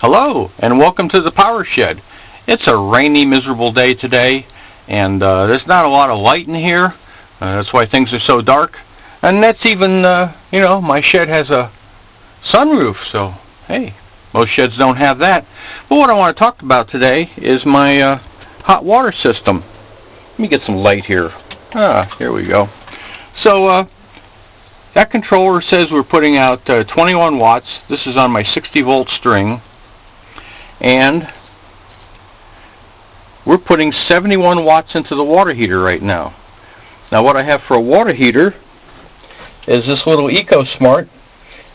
Hello, and welcome to the Power Shed. It's a rainy, miserable day today, and there's not a lot of light in here. That's why things are so dark. And that's even, my shed has a sunroof, so, hey, most sheds don't have that. But what I want to talk about today is my hot water system. Let me get some light here. Here we go. So, that controller says we're putting out 21 watts. This is on my 60-volt string. And we're putting 71 watts into the water heater right now. Now what I have for a water heater is this little EcoSmart.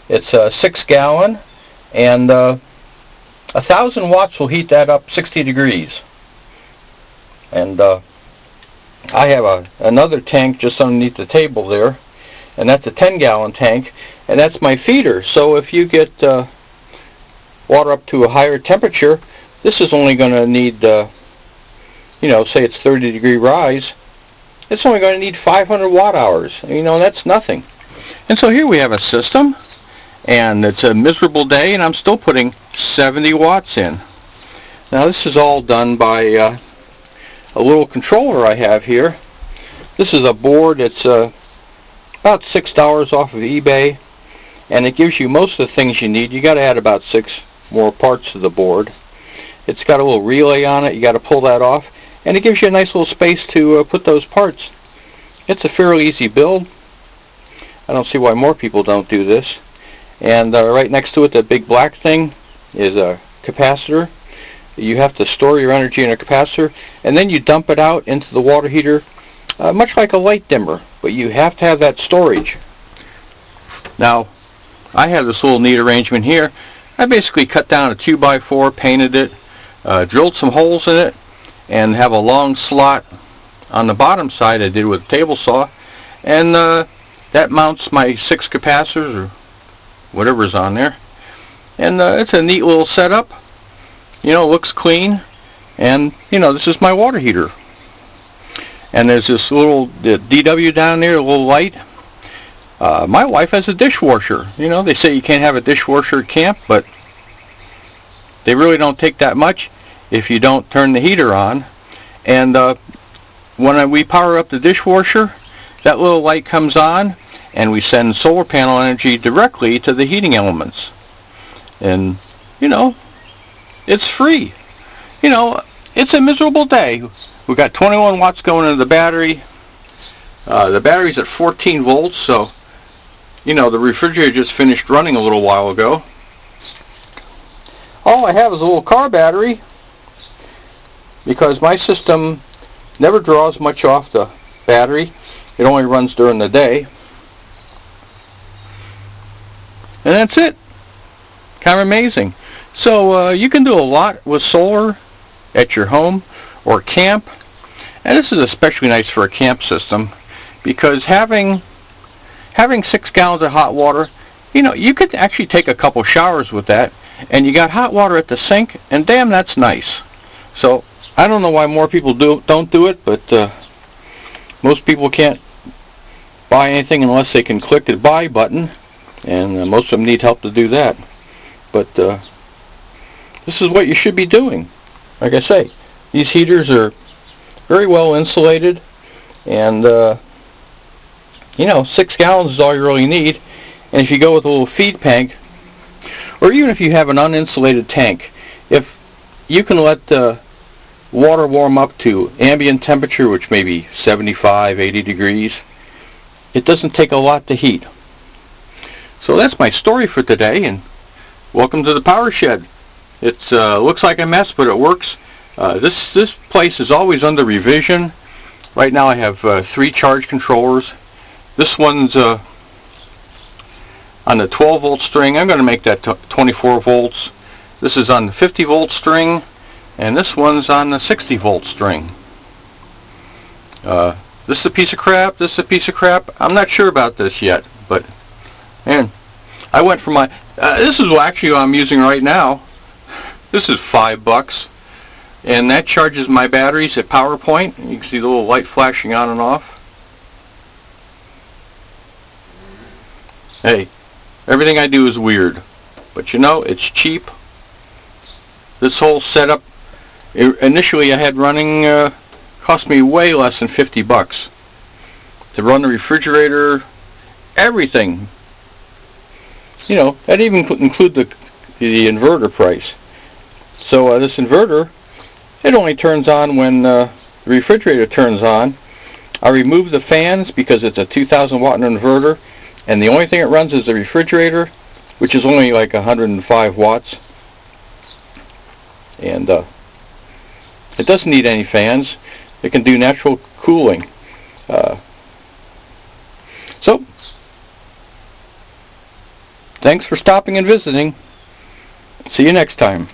It's a 6-gallon, and 1,000 watts will heat that up 60 degrees. And I have another tank just underneath the table there, and that's a 10-gallon tank, and that's my feeder. So if you get water up to a higher temperature, this is only going to need, say it's 30-degree rise, it's only going to need 500 watt hours. That's nothing. And so here we have a system, and it's a miserable day, and I'm still putting 70 watts in. Now this is all done by a little controller I have here. This is a board. It's about $6 off of eBay, and it gives you most of the things you need. You got to add about 6 more parts to the board. It's got a little relay on it. You got to pull that off, and it gives you a nice little space to put those parts. It's a fairly easy build. I don't see why more people don't do this. And right next to it, that big black thing, is a capacitor. You have to store your energy in a capacitor, and then you dump it out into the water heater, much like a light dimmer, but you have to have that storage. Now, I have this little neat arrangement here. I basically cut down a 2x4, painted it, drilled some holes in it, and have a long slot on the bottom side I did with a table saw, and that mounts my 6 capacitors or whatever's on there. And it's a neat little setup. Looks clean, and this is my water heater. And there's this little DW down there, a little light. My wife has a dishwasher. They say you can't have a dishwasher at camp, but they really don't take that much if you don't turn the heater on. And when we power up the dishwasher, that little light comes on, and we send solar panel energy directly to the heating elements. And, it's free. It's a miserable day. We've got 21 watts going into the battery. The battery's at 14 volts, so the refrigerator just finished running a little while ago. All I have is a little car battery, because my system never draws much off the battery. It only runs during the day. And that's it. Kind of amazing. So you can do a lot with solar at your home or camp. And this is especially nice for a camp system, because having 6 gallons of hot water, you could actually take a couple showers with that, and you got hot water at the sink, and damn, that's nice. So I don't know why more people don't do it, but most people can't buy anything unless they can click the buy button, and most of them need help to do that. But this is what you should be doing. Like I say, these heaters are very well insulated, and 6 gallons is all you really need. And if you go with a little feed tank, or even if you have an uninsulated tank, if you can let the water warm up to ambient temperature, which may be 75, 80 degrees, it doesn't take a lot to heat. So that's my story for today, and welcome to the Power Shed. It looks like a mess, but it works. This place is always under revision. Right now I have 3 charge controllers. This one's on the 12-volt string. I'm going to make that 24 volts. This is on the 50-volt string, and this one's on the 60-volt string. This is a piece of crap. This is a piece of crap. I'm not sure about this yet, but man, I went for my. This is actually what I'm using right now. This is $5, and that charges my batteries at power point. You can see the little light flashing on and off. Hey, everything I do is weird, but it's cheap, this whole setup, initially I had running, cost me way less than $50 to run the refrigerator, everything. You know, that even include the inverter price. So this inverter, it only turns on when the refrigerator turns on. I remove the fans because it's a 2,000 watt inverter, and the only thing it runs is the refrigerator, which is only like 105 watts. And it doesn't need any fans. It can do natural cooling. So, thanks for stopping and visiting. See you next time.